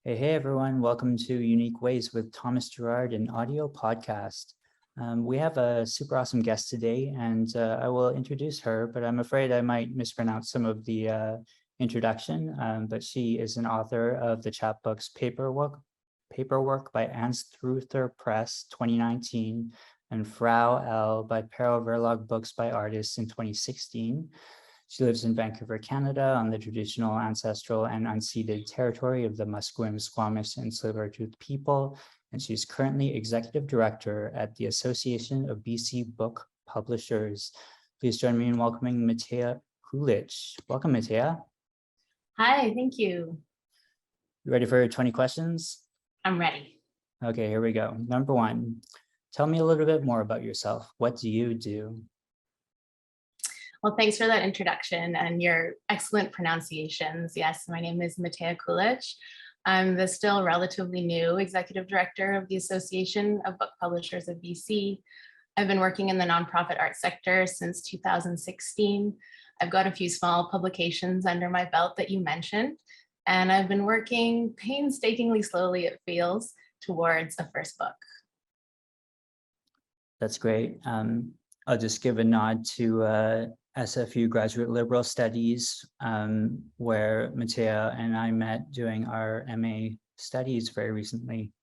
Hey everyone, welcome to Unique Ways with Thomas Gerard, an audio podcast. We have a super awesome guest today, and I will introduce her, but I'm afraid I might mispronounce some of the introduction, but she is an author of the chapbooks Paperwork by Anstruther Press 2019 and FRAU L by Perro Verlag Books by artists in 2016. She lives in Vancouver, Canada, on the traditional, ancestral, and unceded territory of the Musqueam, Squamish, and Tsleil-Waututh people, and she's currently Executive Director at the Association of BC Book Publishers. Please join me in welcoming Matea Kulić. Welcome, Matea. Hi, thank you. You ready for 20 questions? I'm ready. Okay, here we go. Number one, tell me a little bit more about yourself. What do you do? Well, thanks for that introduction and your excellent pronunciations. Yes, my name is Matea Kulić. I'm the still relatively new Executive Director of the Association of Book Publishers of BC. I've been working in the nonprofit art sector since 2016. I've got a few small publications under my belt that you mentioned, and I've been working painstakingly slowly, it feels, towards a first book. That's great. I'll just give a nod to SFU Graduate Liberal Studies, where Matea and I met doing our MA studies very recently.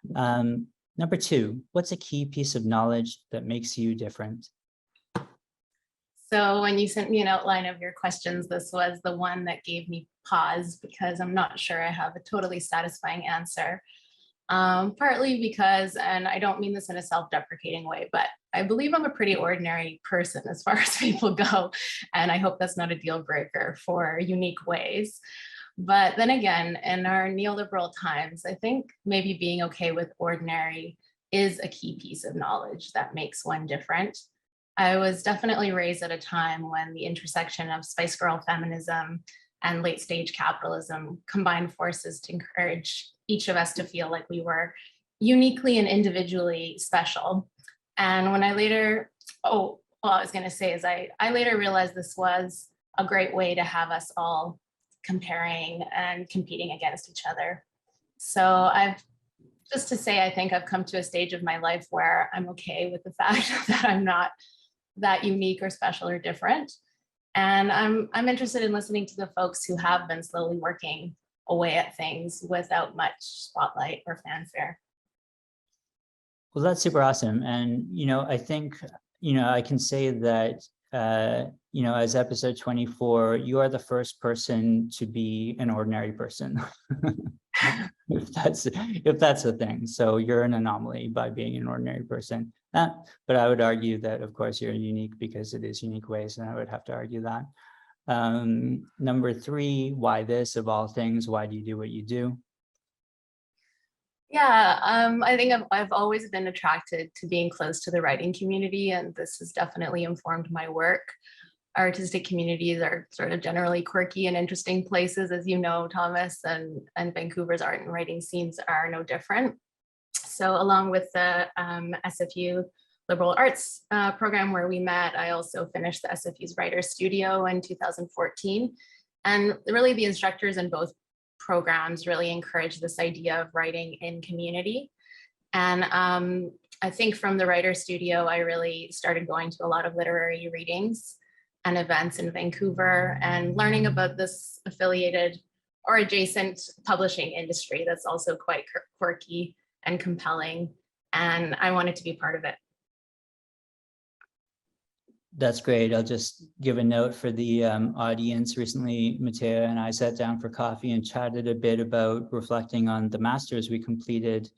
Number two, what's a key piece of knowledge that makes you different? So when you sent me an outline of your questions, this was the one that gave me pause because I'm not sure I have a totally satisfying answer. Partly because, and I don't mean this in a self-deprecating way, but I believe I'm a pretty ordinary person as far as people go. And I hope that's not a deal breaker for Unique Ways. But then again, in our neoliberal times, I think maybe being okay with ordinary is a key piece of knowledge that makes one different. I was definitely raised at a time when the intersection of Spice Girl feminism and late stage capitalism combined forces to encourage each of us to feel like we were uniquely and individually special. And when I later, I was going to say is I later realized this was a great way to have us all comparing and competing against each other. So just to say, I think I've come to a stage of my life where I'm okay with the fact that I'm not that unique or special or different. And I'm interested in listening to the folks who have been slowly working away at things without much spotlight or fanfare. Well, that's super awesome. And, I think, I can say that, as episode 24, you are the first person to be an ordinary person, if that's a thing. So you're an anomaly by being an ordinary person. But I would argue that, of course, you're unique because it is Unique Ways, and I would have to argue that. Number three, why this of all things? Why do you do what you do? Yeah, I think I've always been attracted to being close to the writing community, and this has definitely informed my work. Artistic communities are sort of generally quirky and interesting places, as you know, Thomas, and Vancouver's art and writing scenes are no different. So along with the SFU liberal arts program where we met, I also finished the SFU's Writers Studio in 2014. And really the instructors in both programs really encouraged this idea of writing in community. And I think from the Writers Studio, I really started going to a lot of literary readings and events in Vancouver and learning about this affiliated or adjacent publishing industry that's also quite quirky and compelling. And I wanted to be part of it. That's great. I'll just give a note for the audience. Recently, Matea and I sat down for coffee and chatted a bit about reflecting on the master's we completed.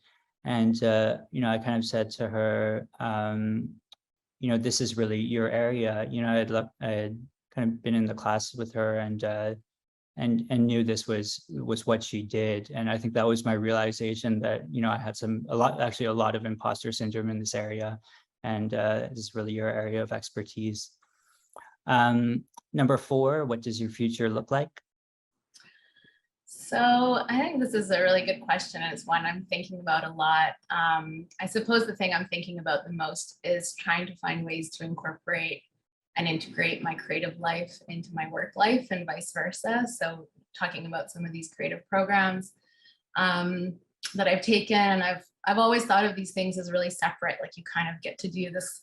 And, I kind of said to her, this is really your area. I had kind of been in the class with her and knew this was what she did. And I think that was my realization that, I had a lot of imposter syndrome in this area. And this is really your area of expertise. Number four, what does your future look like? So I think this is a really good question, and it's one I'm thinking about a lot. I suppose the thing I'm thinking about the most is trying to find ways to incorporate and integrate my creative life into my work life and vice versa. So talking about some of these creative programs, that I've taken. And I've always thought of these things as really separate. Like you kind of get to do this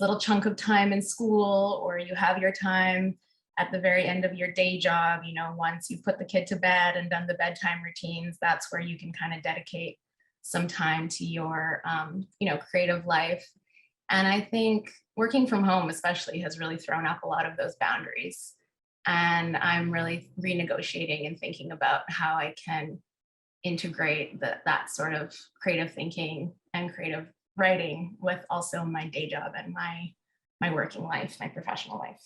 little chunk of time in school, or you have your time at the very end of your day job. You know, once you've put the kid to bed and done the bedtime routines, that's where you can kind of dedicate some time to your, you know, creative life. And I think working from home especially has really thrown up a lot of those boundaries. And I'm really renegotiating and thinking about how I can integrate that sort of creative thinking and creative writing with also my day job and my working life, my professional life.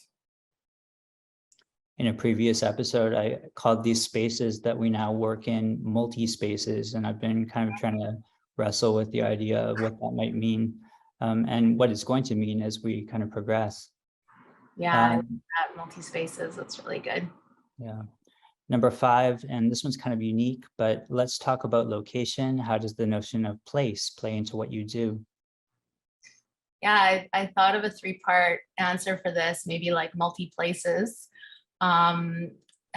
In a previous episode, I called these spaces that we now work in multi-spaces, and I've been kind of trying to wrestle with the idea of what that might mean, and what it's going to mean as we kind of progress. Yeah, I like that, multi-spaces, that's really good. Yeah. Number 5, and this one's kind of unique, but let's talk about location. How does the notion of place play into what you do? Yeah, I thought of a 3-part answer for this, maybe like multi-places.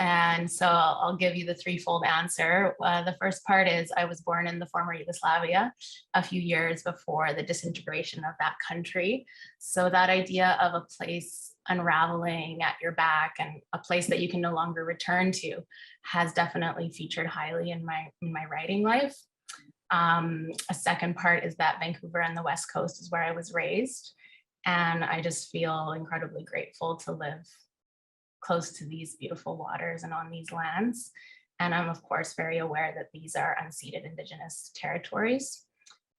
And so I'll give you the threefold answer. The first part is I was born in the former Yugoslavia a few years before the disintegration of that country. So that idea of a place unraveling at your back and a place that you can no longer return to has definitely featured highly in my writing life. A second part is that Vancouver and the West Coast is where I was raised. And I just feel incredibly grateful to live close to these beautiful waters and on these lands. And I'm of course very aware that these are unceded Indigenous territories.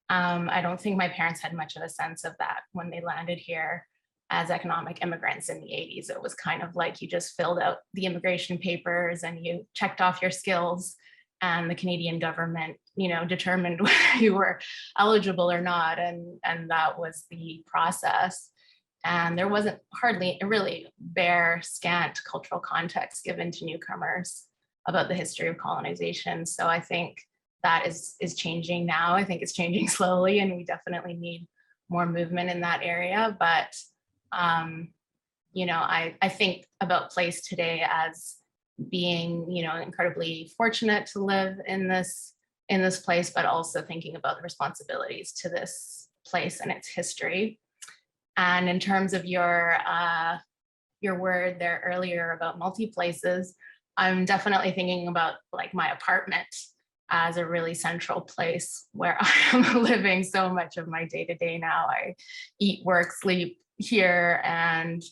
I don't think my parents had much of a sense of that when they landed here as economic immigrants in the 80s. It was kind of like you just filled out the immigration papers and you checked off your skills, and the Canadian government, you know, determined whether you were eligible or not. And that was the process. And there wasn't hardly really bare, scant cultural context given to newcomers about the history of colonization. So I think that is changing now. I think it's changing slowly, and we definitely need more movement in that area. But, you know, I think about place today as being, you know, incredibly fortunate to live in this place, but also thinking about the responsibilities to this place and its history. And in terms of your word there earlier about multi-places, I'm definitely thinking about like my apartment as a really central place where I am living so much of my day-to-day now. I eat, work, sleep here, and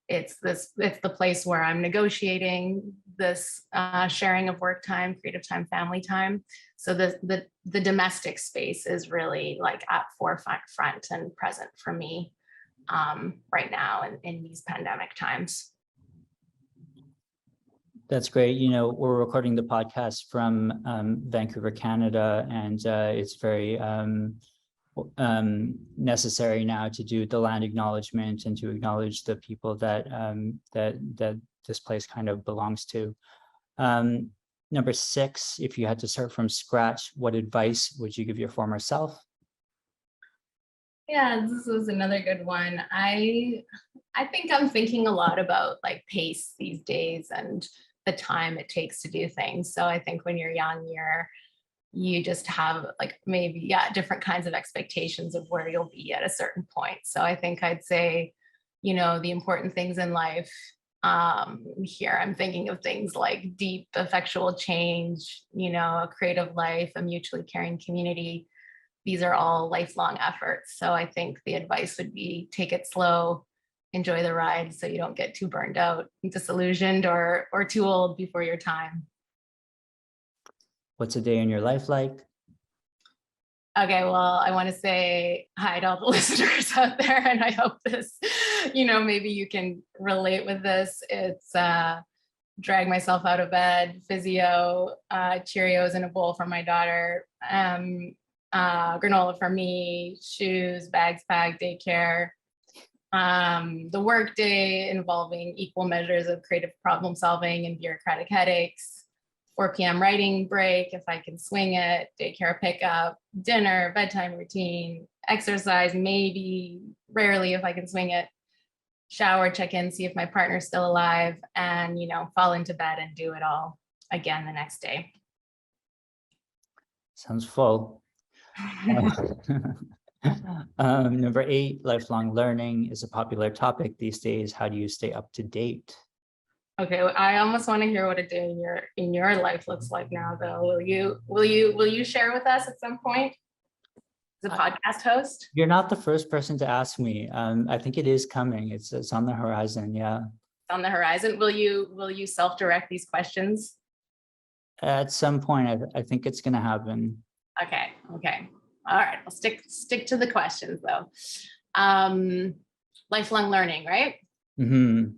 it's the place where I'm negotiating this sharing of work time, creative time, family time. So the domestic space is really like at forefront and present for me right now in these pandemic times. That's great. You know, we're recording the podcast from Vancouver, Canada, and it's very necessary now to do the land acknowledgement and to acknowledge the people that that this place kind of belongs to. Number 6, if you had to start from scratch, what advice would you give your former self? Yeah, this was another good one. I think I'm thinking a lot about like pace these days and the time it takes to do things. So I think when you're young, you just have like maybe, different kinds of expectations of where you'll be at a certain point. So I think I'd say, you know, the important things in life, here I'm thinking of things like deep, effectual change, you know, a creative life, a mutually caring community. These are all lifelong efforts. So I think the advice would be take it slow, enjoy the ride so you don't get too burned out, disillusioned, or too old before your time. What's a day in your life like? Okay, well, I want to say hi to all the listeners out there, and I hope this, you know, maybe you can relate with this. It's drag myself out of bed, physio, Cheerios in a bowl for my daughter, granola for me, shoes, bags packed, daycare. The work day involving equal measures of creative problem solving and bureaucratic headaches. 4 p.m. writing break, if I can swing it, daycare pickup, dinner, bedtime routine, exercise, maybe, rarely if I can swing it, shower, check in, see if my partner's still alive, and, you know, fall into bed and do it all again the next day. Sounds full. Number 8, lifelong learning is a popular topic these days. How do you stay up to date? Okay, I almost want to hear what a day in your life looks like now, though. Will you share with us at some point? As a podcast host? You're not the first person to ask me. I think it is coming. It's on the horizon. Yeah. On the horizon. Will you self-direct these questions? At some point, I think it's going to happen. Okay. All right. I'll stick to the questions though. Lifelong learning, right? Mm-hmm.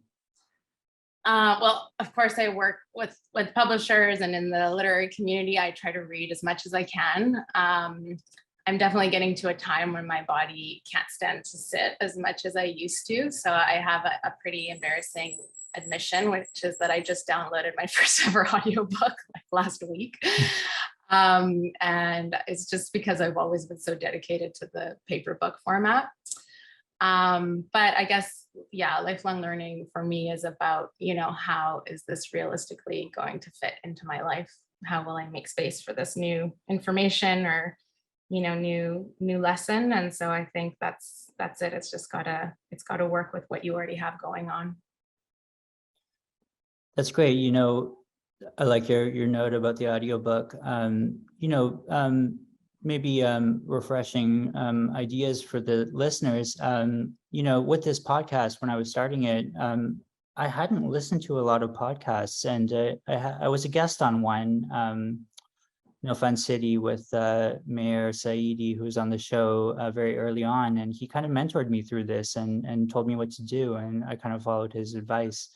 Well, of course, I work with publishers and in the literary community. I try to read as much as I can. I'm definitely getting to a time when my body can't stand to sit as much as I used to. So I have a pretty embarrassing admission, which is that I just downloaded my first ever audiobook like last week. And it's just because I've always been so dedicated to the paper book format. But I guess, yeah, lifelong learning for me is about, how is this realistically going to fit into my life? How will I make space for this new information or, new lesson? And so I think that's it. It's just gotta work with what you already have going on. That's great. I like your note about the audiobook. Maybe refreshing ideas for the listeners. With this podcast, when I was starting it, I hadn't listened to a lot of podcasts, and I was a guest on one, Fun City with Mayor Saidi, who's on the show very early on, and he kind of mentored me through this and told me what to do, and I kind of followed his advice.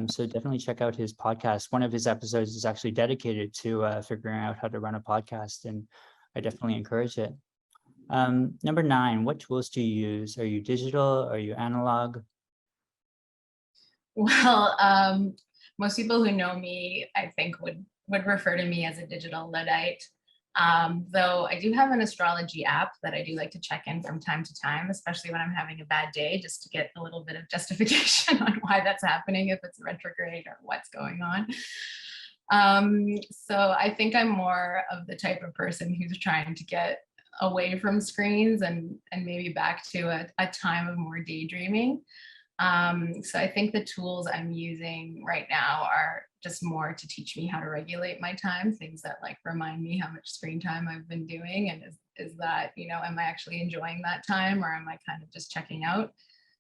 So definitely check out his podcast. One of his episodes is actually dedicated to figuring out how to run a podcast, and I definitely encourage it. Number 9, what tools do you use? Are you digital? Are you analog? Well, most people who know me, I think, would refer to me as a digital Luddite. Though I do have an astrology app that I do like to check in from time to time, especially when I'm having a bad day, just to get a little bit of justification on why that's happening, if it's retrograde or what's going on. So I think I'm more of the type of person who's trying to get away from screens and maybe back to a time of more daydreaming. So I think the tools I'm using right now are just more to teach me how to regulate my time, things that like remind me how much screen time I've been doing, and is that, am I actually enjoying that time, or am I kind of just checking out?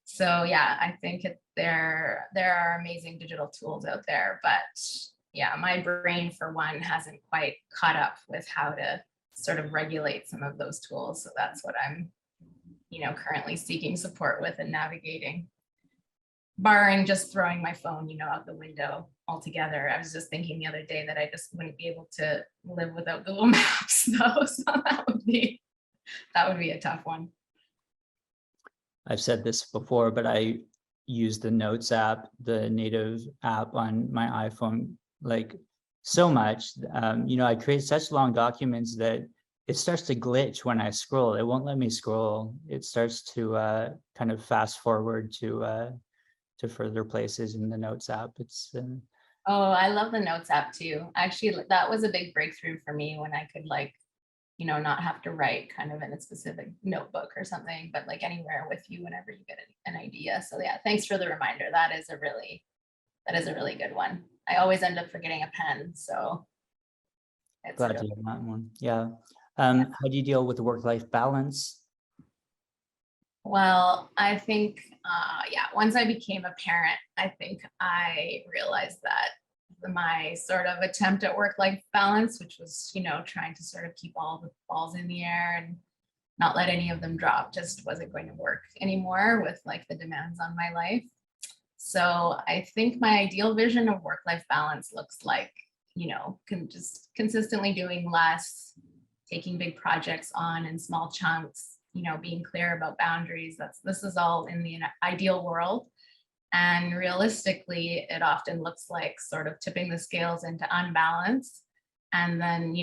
So yeah, I think there are amazing digital tools out there, but yeah, my brain for one hasn't quite caught up with how to sort of regulate some of those tools. So that's what I'm, currently seeking support with and navigating. Barring just throwing my phone, out the window altogether. I was just thinking the other day that I just wouldn't be able to live without Google Maps, though. So that would be a tough one. I've said this before, but I use the Notes app, the native app on my iPhone, like so much. I create such long documents that it starts to glitch when I scroll. It won't let me scroll. It starts to kind of fast forward to further places in the Notes app. It's Oh, I love the Notes app too. Actually, that was a big breakthrough for me when I could not have to write kind of in a specific notebook or something, but like anywhere with you whenever you get an idea. So yeah, thanks for the reminder. That is a really good one. I always end up forgetting a pen, so it's glad to hear that one. Yeah. How do you deal with the work-life balance? Well, I think, once I became a parent, I think I realized that my sort of attempt at work-life balance, which was, trying to sort of keep all the balls in the air and not let any of them drop, just wasn't going to work anymore with like the demands on my life. So I think my ideal vision of work-life balance looks like, just consistently doing less, taking big projects on in small chunks, being clear about boundaries. This is all in the ideal world. And realistically, it often looks like sort of tipping the scales into unbalance, and then,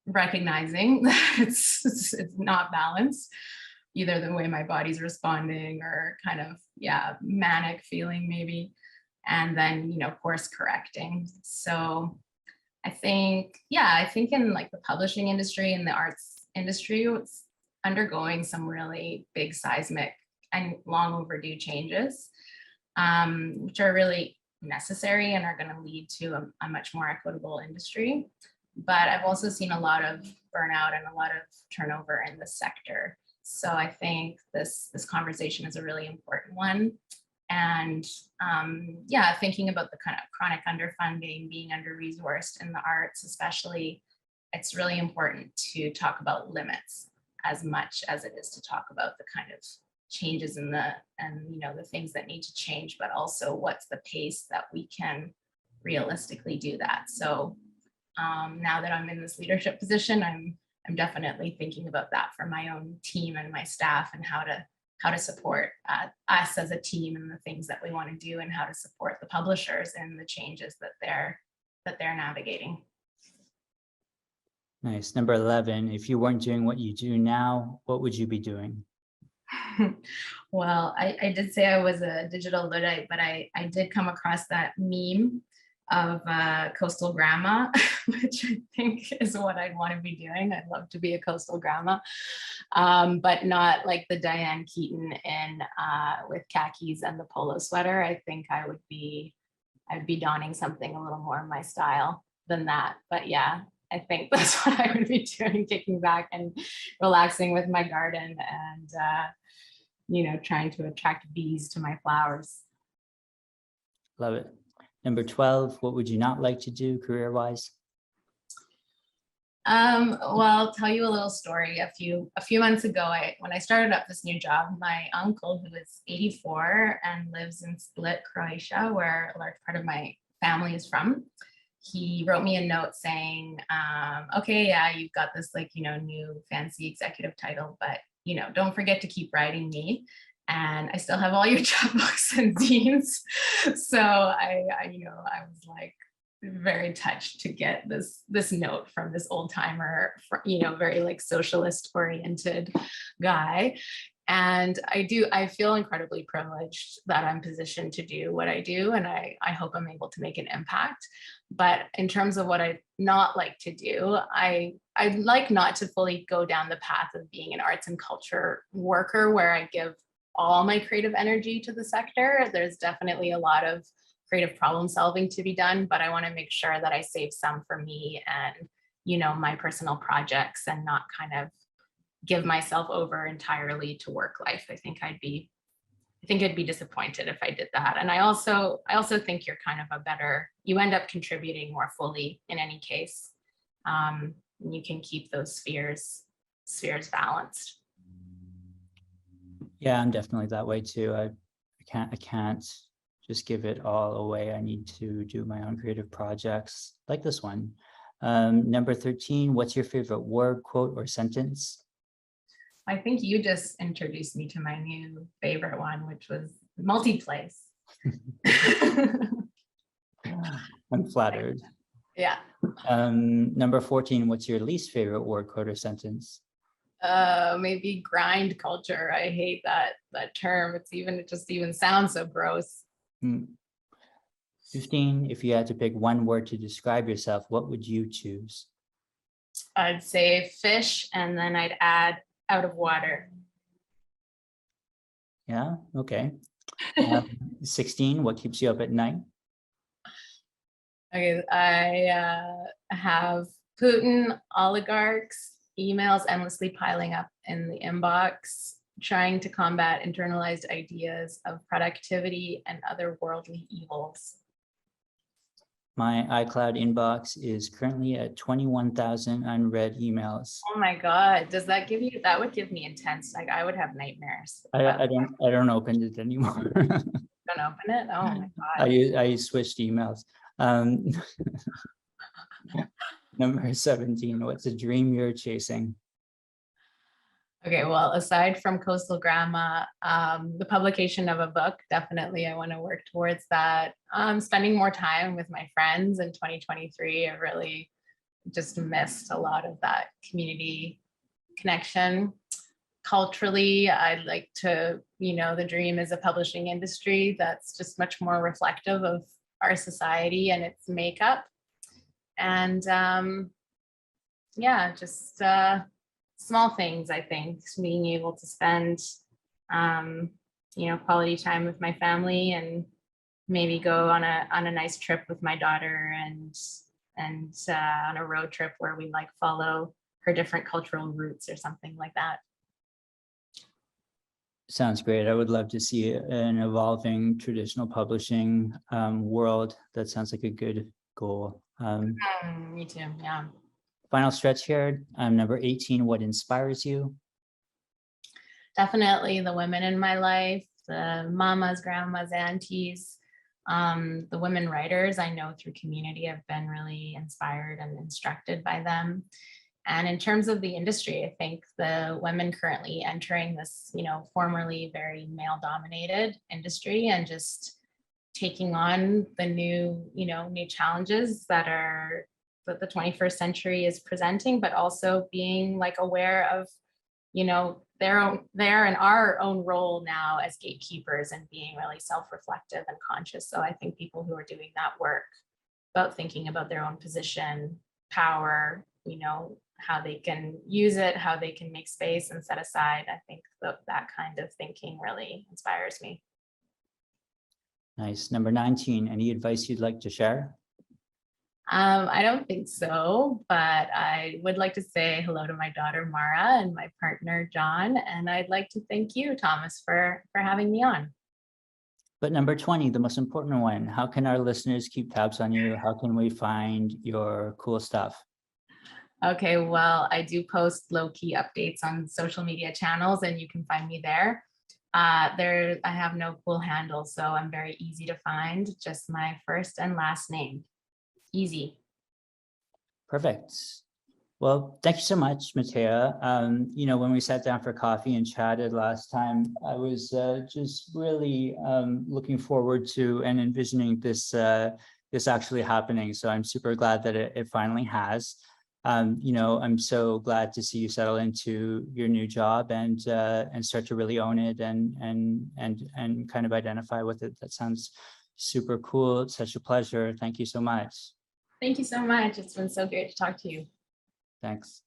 recognizing that it's not balanced, either the way my body's responding or kind of, manic feeling maybe, and then, course correcting. So I think in like the publishing industry and the arts industry, it's undergoing some really big seismic and long overdue changes, which are really necessary and are going to lead to a much more equitable industry. But I've also seen a lot of burnout and a lot of turnover in the sector. So I think this conversation is a really important one. And yeah, thinking about the kind of chronic underfunding, being under-resourced in the arts especially, it's really important to talk about limits as much as it is to talk about the kind of changes in the things that need to change, but also what's the pace that we can realistically do that. So now that I'm in this leadership position, I'm definitely thinking about that for my own team and my staff, and how to support us as a team and the things that we want to do, and how to support the publishers and the changes that they're navigating. Nice. Number 11, if you weren't doing what you do now, what would you be doing? Well, I did say I was a digital Luddite, but I did come across that meme of coastal grandma, which I think is what I'd want to be doing. I'd love to be a coastal grandma, but not like the Diane Keaton in with khakis and the polo sweater. I think I'd be donning something a little more in my style than that. But yeah, I think that's what I would be doing, kicking back and relaxing with my garden and trying to attract bees to my flowers. Love it. Number 12, what would you not like to do career-wise? Well, I'll tell you a little story. A few months ago, when I started up this new job, my uncle, who is 84 and lives in Split, Croatia, where a large part of my family is from, he wrote me a note saying, okay, yeah, you've got this new fancy executive title, but don't forget to keep writing me. And I still have all your chapbooks and zines. So I was like very touched to get this note from this old timer, very like socialist oriented guy. And I feel incredibly privileged that I'm positioned to do what I do. And I hope I'm able to make an impact. But in terms of what I'd not like to do, I'd like not to fully go down the path of being an arts and culture worker where I give all my creative energy to the sector. There's definitely a lot of creative problem solving to be done, but I want to make sure that I save some for me and, my personal projects, and not kind of give myself over entirely to work life. I think I'd be disappointed if I did that. And I also think you're kind of you end up contributing more fully in any case. And you can keep those spheres balanced. Yeah, I'm definitely that way too. I can't just give it all away. I need to do my own creative projects like this one. Number 13, what's your favorite word, quote, or sentence? I think you just introduced me to my new favorite one, which was multiplace. I'm flattered. Yeah. Number 14, what's your least favorite word, quote, or sentence? Maybe grind culture. I hate that term. It just even sounds so gross. 15, if you had to pick one word to describe yourself, what would you choose? I'd say fish, and then I'd add out of water. Yeah, okay. 16, what keeps you up at night? Okay, I have Putin, oligarchs, emails endlessly piling up in the inbox, trying to combat internalized ideas of productivity and other worldly evils. My iCloud inbox is currently at 21,000 unread emails. Oh my God, that would give me intense, like I would have nightmares. I don't open it anymore. Don't open it? Oh my God. I switched emails. Number 17, what's a dream you're chasing? Okay, well, aside from Coastal Grandma, the publication of a book, definitely I want to work towards that. Spending more time with my friends in 2023, I really just missed a lot of that community connection. Culturally, I'd like to, the dream is a publishing industry that's just much more reflective of our society and its makeup. And yeah, just small things, I think, being able to spend, quality time with my family and maybe go on a nice trip with my daughter and on a road trip where we like follow her different cultural routes or something like that. Sounds great. I would love to see an evolving traditional publishing world. That sounds like a good goal. Me too, yeah. Final stretch here. Number 18, what inspires you? Definitely the women in my life, the mamas, grandmas, aunties, the women writers I know through community. I've been really inspired and instructed by them. And in terms of the industry, I think the women currently entering this, formerly very male-dominated industry and just taking on the new challenges that the 21st century is presenting, but also being like aware of, their and our own role now as gatekeepers and being really self-reflective and conscious. So I think people who are doing that work about thinking about their own position, power, how they can use it, how they can make space and set aside. I think that kind of thinking really inspires me. Nice. Number 19, any advice you'd like to share? I don't think so, but I would like to say hello to my daughter, Mara, and my partner, John. And I'd like to thank you, Thomas, for having me on. But number 20, the most important one, how can our listeners keep tabs on you? How can we find your cool stuff? Okay, well, I do post low-key updates on social media channels, and you can find me there. I have no cool handle, so I'm very easy to find. Just my first and last name. Easy. Perfect. Well, thank you so much, Matea. When we sat down for coffee and chatted last time, I was just really looking forward to and envisioning this actually happening. So I'm super glad that it finally has. I'm so glad to see you settle into your new job and start to really own it and kind of identify with it. That sounds super cool. It's such a pleasure. Thank you so much. Thank you so much. It's been so great to talk to you. Thanks.